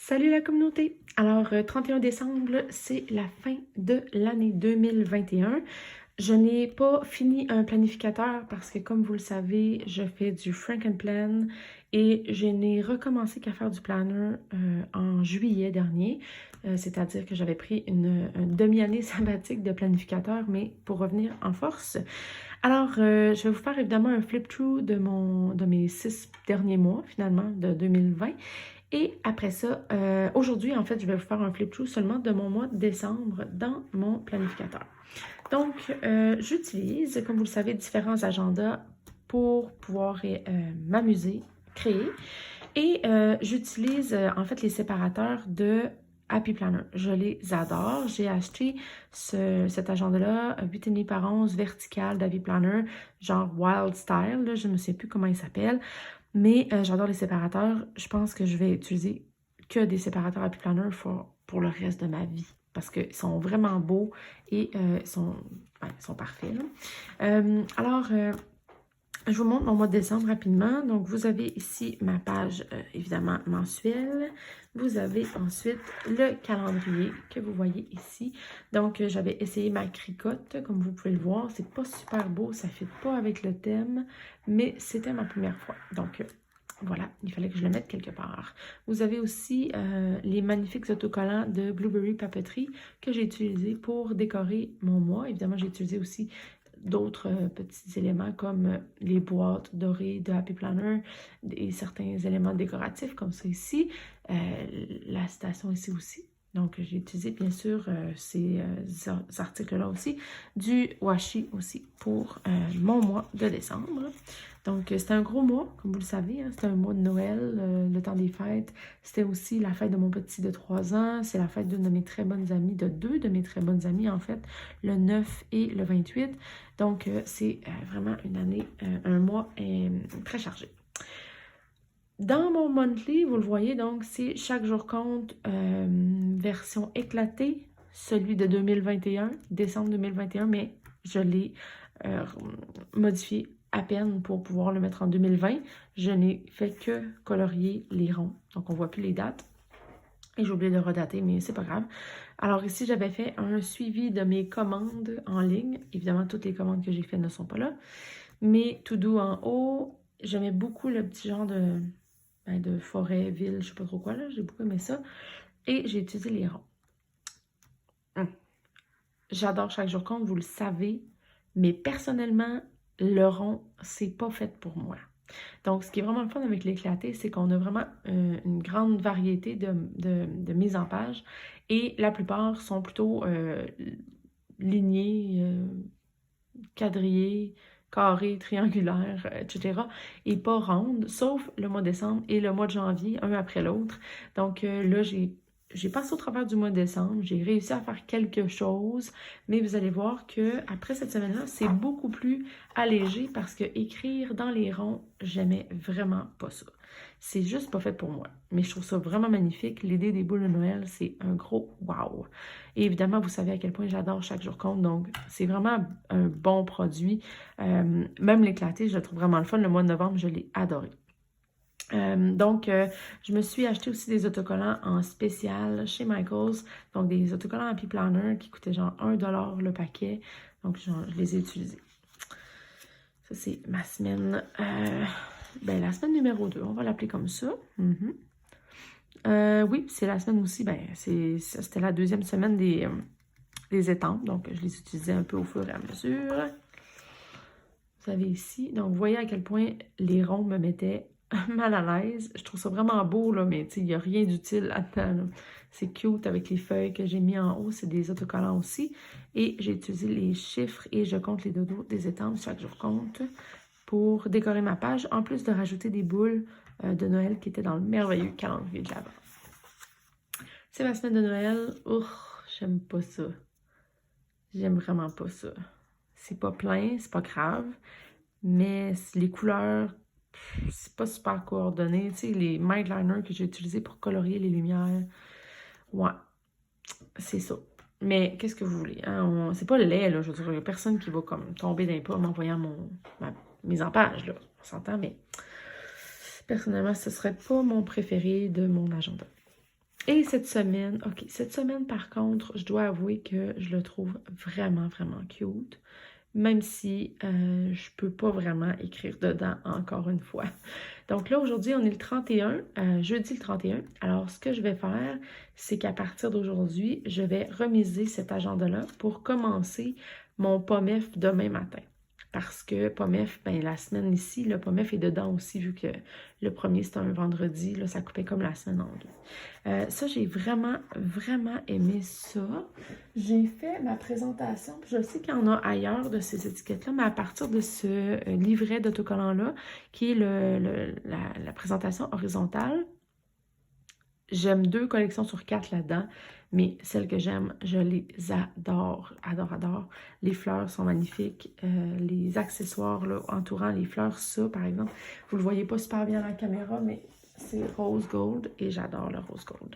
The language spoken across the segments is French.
Salut la communauté! Alors, 31 décembre, c'est la fin de l'année 2021. Je n'ai pas fini un planificateur parce que, comme vous le savez, je fais du Frankenplan et je n'ai recommencé qu'à faire du planner en juillet dernier. C'est-à-dire que j'avais pris une demi-année sabbatique de planificateur, mais pour revenir en force. Alors, je vais vous faire évidemment un flip-through de mes 6 derniers mois, finalement, de 2020. Et après ça, aujourd'hui, en fait, je vais vous faire un flip-through seulement de mon mois de décembre dans mon planificateur. Donc, j'utilise, comme vous le savez, différents agendas pour pouvoir m'amuser, créer. Et j'utilise, en fait, les séparateurs de Happy Planner. Je les adore. J'ai acheté cet agenda-là, 8,5 par 11 vertical d'Happy Planner, genre Wild Style, là, je ne sais plus comment il s'appelle. Mais j'adore les séparateurs. Je pense que je vais utiliser que des séparateurs Happy Planner pour le reste de ma vie. Parce qu'ils sont vraiment beaux et ils sont parfaits. Alors, je vous montre mon mois de décembre rapidement. Donc, vous avez ici ma page, évidemment, mensuelle. Vous avez ensuite le calendrier que vous voyez ici. Donc, j'avais essayé ma cricotte, comme vous pouvez le voir. C'est pas super beau, ça ne fit pas avec le thème, mais c'était ma première fois. Donc, voilà, il fallait que je le mette quelque part. Vous avez aussi les magnifiques autocollants de Blueberry Papeterie que j'ai utilisés pour décorer mon mois. Évidemment, j'ai utilisé aussi d'autres petits éléments comme les boîtes dorées de Happy Planner et certains éléments décoratifs comme ça ici. La citation ici aussi. Donc, j'ai utilisé bien sûr ces articles-là aussi, du washi aussi pour mon mois de décembre. Donc, c'était un gros mois, comme vous le savez, hein, c'était un mois de Noël, le temps des fêtes. C'était aussi la fête de mon petit de 3 ans. C'est la fête d'une de mes très bonnes amies, de deux de mes très bonnes amies en fait, le 9 et le 28. Donc, c'est vraiment une année, un mois très chargé. Dans mon monthly, vous le voyez, donc, c'est chaque jour compte, version éclatée, celui de 2021, décembre 2021, mais je l'ai modifié à peine pour pouvoir le mettre en 2020. Je n'ai fait que colorier les ronds, donc on ne voit plus les dates. Et j'ai oublié de redater, mais c'est pas grave. Alors ici, j'avais fait un suivi de mes commandes en ligne. Évidemment, toutes les commandes que j'ai faites ne sont pas là. Mais tout doux en haut, j'aimais beaucoup le petit genre de forêt, ville, je sais pas trop quoi là. J'ai beaucoup aimé ça. Et j'ai utilisé les ronds. J'adore chaque jour compte, vous le savez. Mais personnellement, le rond, c'est pas fait pour moi. Donc, ce qui est vraiment le fun avec l'éclaté, c'est qu'on a vraiment une grande variété de mises en page et la plupart sont plutôt lignés, quadrillés, carrés, triangulaires, etc. et pas rondes, sauf le mois de décembre et le mois de janvier, un après l'autre. Donc là, j'ai passé au travers du mois de décembre, j'ai réussi à faire quelque chose, mais vous allez voir que après cette semaine-là, c'est beaucoup plus allégé parce que écrire dans les ronds, j'aimais vraiment pas ça. C'est juste pas fait pour moi, mais je trouve ça vraiment magnifique. L'idée des boules de Noël, c'est un gros wow. Et évidemment, vous savez à quel point j'adore chaque jour compte, donc c'est vraiment un bon produit. Même l'éclaté, je le trouve vraiment le fun. Le mois de novembre, je l'ai adoré. Donc, je me suis acheté aussi des autocollants en spécial chez Michaels. Donc, des autocollants Happy Planner qui coûtaient genre 1$ le paquet. Donc, je les ai utilisés. Ça, c'est ma semaine. La semaine numéro 2, on va l'appeler comme ça. Oui, c'est la semaine aussi. C'était la deuxième semaine des étampes. Donc, je les utilisais un peu au fur et à mesure. Vous avez ici. Donc, vous voyez à quel point les ronds me mettaient mal à l'aise. Je trouve ça vraiment beau, là, mais il n'y a rien d'utile là-dedans. C'est cute avec les feuilles que j'ai mis en haut. C'est des autocollants aussi. Et j'ai utilisé les chiffres et je compte les dodos des étampes. Chaque jour compte pour décorer ma page. En plus de rajouter des boules de Noël qui étaient dans le merveilleux calendrier de l'Avent. C'est ma semaine de Noël. J'aime pas ça. J'aime vraiment pas ça. C'est pas plein, c'est pas grave. Mais les couleurs, c'est pas super coordonné. Tu sais, les Mind Liners que j'ai utilisés pour colorier les lumières. Ouais, c'est ça. Mais qu'est-ce que vous voulez? Hein? C'est pas laid, là. Je veux dire, il n'y a personne qui va comme tomber d'un pas en m'envoyant ma mise en page, là. On s'entend, mais personnellement, ce serait pas mon préféré de mon agenda. Et cette semaine par contre, je dois avouer que je le trouve vraiment, vraiment cute. Même si je peux pas vraiment écrire dedans encore une fois. Donc là, aujourd'hui, on est le 31, jeudi le 31. Alors, ce que je vais faire, c'est qu'à partir d'aujourd'hui, je vais remiser cet agenda-là pour commencer mon POMEF demain matin. Parce que POMEF, ben, la semaine ici, le POMEF est dedans aussi, vu que le premier, c'était un vendredi, là, ça coupait comme la semaine en deux. Ça, j'ai vraiment, vraiment aimé ça. J'ai fait ma présentation, puis je sais qu'il y en a ailleurs de ces étiquettes-là, mais à partir de ce livret d'autocollant-là, qui est la présentation horizontale, j'aime 2 collections sur 4 là-dedans, mais celles que j'aime, je les adore, adore, adore. Les fleurs sont magnifiques, les accessoires là, entourant les fleurs, ça par exemple, vous le voyez pas super bien dans la caméra, mais c'est rose gold et j'adore le rose gold.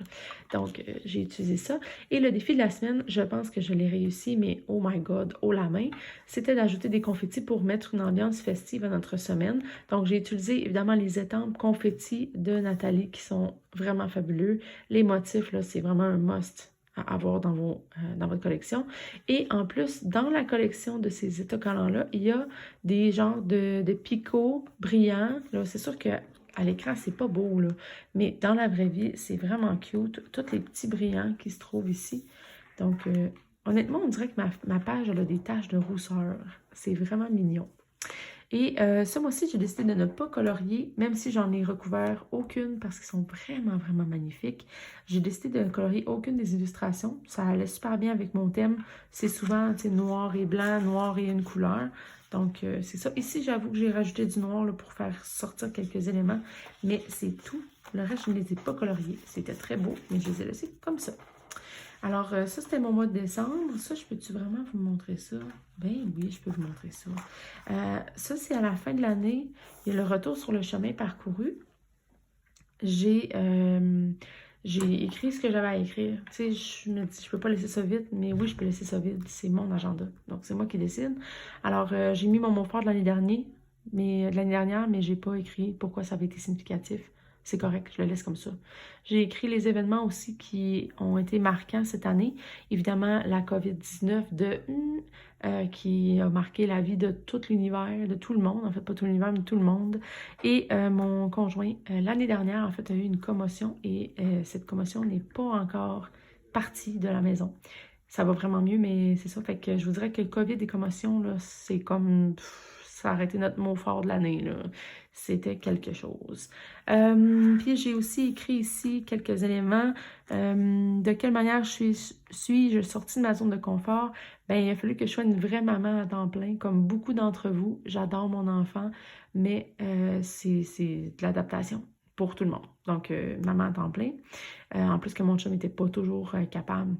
Donc, j'ai utilisé ça. Et le défi de la semaine, je pense que je l'ai réussi, mais oh my god, haut la main, c'était d'ajouter des confettis pour mettre une ambiance festive à notre semaine. Donc, j'ai utilisé évidemment les étampes confettis de Nathalie qui sont vraiment fabuleux. Les motifs, là, c'est vraiment un must à avoir dans votre collection. Et en plus, dans la collection de ces autocollants-là, il y a des genres de picots brillants. Là, c'est sûr que à l'écran, c'est pas beau, là. Mais dans la vraie vie, c'est vraiment cute. Tous les petits brillants qui se trouvent ici. Donc, honnêtement, on dirait que ma page, elle a des taches de rousseur. C'est vraiment mignon. Et ce mois-ci, j'ai décidé de ne pas colorier, même si j'en ai recouvert aucune parce qu'ils sont vraiment, vraiment magnifiques. J'ai décidé de ne colorier aucune des illustrations. Ça allait super bien avec mon thème. C'est souvent noir et blanc, noir et une couleur. Donc, c'est ça. Ici, j'avoue que j'ai rajouté du noir là, pour faire sortir quelques éléments, mais c'est tout. Le reste, je ne les ai pas coloriés. C'était très beau, mais je les ai laissés comme ça. Alors, ça, c'était mon mois de décembre. Ça, je peux-tu vraiment vous montrer ça? Ben oui, je peux vous montrer ça. Ça, c'est à la fin de l'année. Il y a le retour sur le chemin parcouru. J'ai écrit ce que j'avais à écrire. Tu sais, je me dis, je peux pas laisser ça vide, mais oui, je peux laisser ça vide. C'est mon agenda. Donc, c'est moi qui décide. Alors, j'ai mis mon mot fort de l'année dernière, mais j'ai pas écrit pourquoi ça avait été significatif. C'est correct, je le laisse comme ça. J'ai écrit les événements aussi qui ont été marquants cette année. Évidemment, la COVID-19 qui a marqué la vie de tout l'univers, de tout le monde. En fait, pas tout l'univers, mais tout le monde. Et mon conjoint, l'année dernière, en fait, a eu une commotion et cette commotion n'est pas encore partie de la maison. Ça va vraiment mieux, mais c'est ça. Fait que je vous dirais que le COVID et commotion, là, c'est comme... ça a été notre mot fort de l'année, là. C'était quelque chose. Puis j'ai aussi écrit ici quelques éléments. De quelle manière suis-je sortie de ma zone de confort? Ben, il a fallu que je sois une vraie maman à temps plein, comme beaucoup d'entre vous. J'adore mon enfant, mais c'est de l'adaptation pour tout le monde. Donc, maman à temps plein. En plus que mon chum n'était pas toujours capable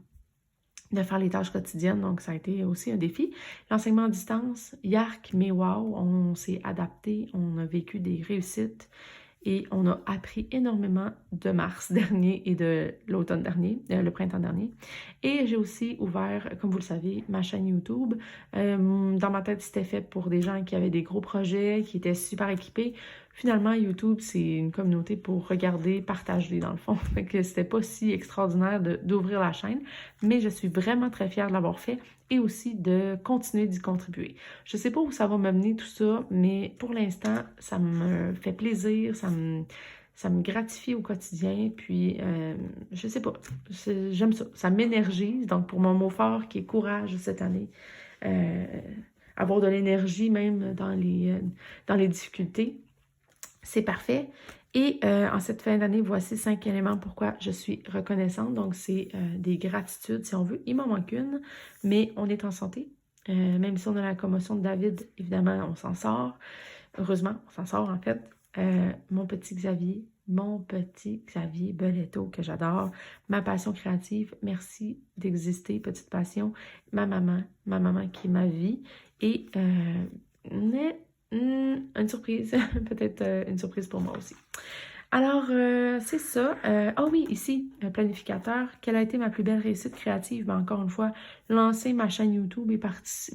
de faire les tâches quotidiennes, donc ça a été aussi un défi. L'enseignement à distance, yark, mais wow, on s'est adapté, on a vécu des réussites et on a appris énormément de mars dernier et de l'automne dernier, le printemps dernier. Et j'ai aussi ouvert, comme vous le savez, ma chaîne YouTube. Dans ma tête, c'était fait pour des gens qui avaient des gros projets, qui étaient super équipés. Finalement, YouTube, c'est une communauté pour regarder, partager dans le fond. Fait que c'était pas si extraordinaire d'ouvrir la chaîne, mais je suis vraiment très fière de l'avoir fait et aussi de continuer d'y contribuer. Je sais pas où ça va me mener tout ça, mais pour l'instant, ça me fait plaisir, ça me gratifie au quotidien, puis je sais pas, j'aime ça, ça m'énergise. Donc pour mon mot fort qui est courage cette année, avoir de l'énergie même dans les difficultés, c'est parfait. Et en cette fin d'année, voici 5 éléments pourquoi je suis reconnaissante. Donc, c'est des gratitudes, si on veut. Il m'en manque une, mais on est en santé. Même si on a la commotion de David, évidemment, on s'en sort. Heureusement, on s'en sort, en fait. Mon petit Xavier Beletto, que j'adore. Ma passion créative, merci d'exister, petite passion. Ma maman qui est ma vie. Et une surprise, peut-être une surprise pour moi aussi. Alors, c'est ça. Ah oui, ici, planificateur. Quelle a été ma plus belle réussite créative? Ben, encore une fois, lancer ma chaîne YouTube et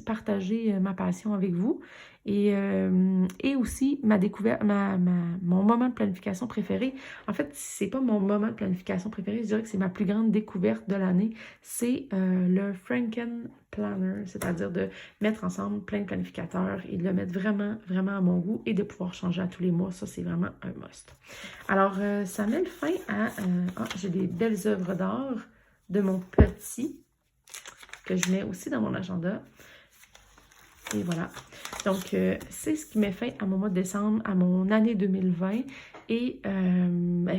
partager ma passion avec vous. Et aussi ma découverte, mon moment de planification préféré. En fait, c'est pas mon moment de planification préféré, je dirais que c'est ma plus grande découverte de l'année. C'est le Franken Planner, c'est-à-dire de mettre ensemble plein de planificateurs et de le mettre vraiment, vraiment à mon goût et de pouvoir changer à tous les mois. Ça, c'est vraiment un must. Alors, ça met le fin à... j'ai des belles œuvres d'art de mon petit que je mets aussi dans mon agenda. Et voilà. Donc, c'est ce qui met fin à mon mois de décembre, à mon année 2020. Et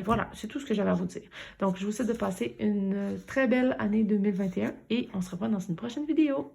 voilà, c'est tout ce que j'avais à vous dire. Donc, je vous souhaite de passer une très belle année 2021 et on se revoit dans une prochaine vidéo.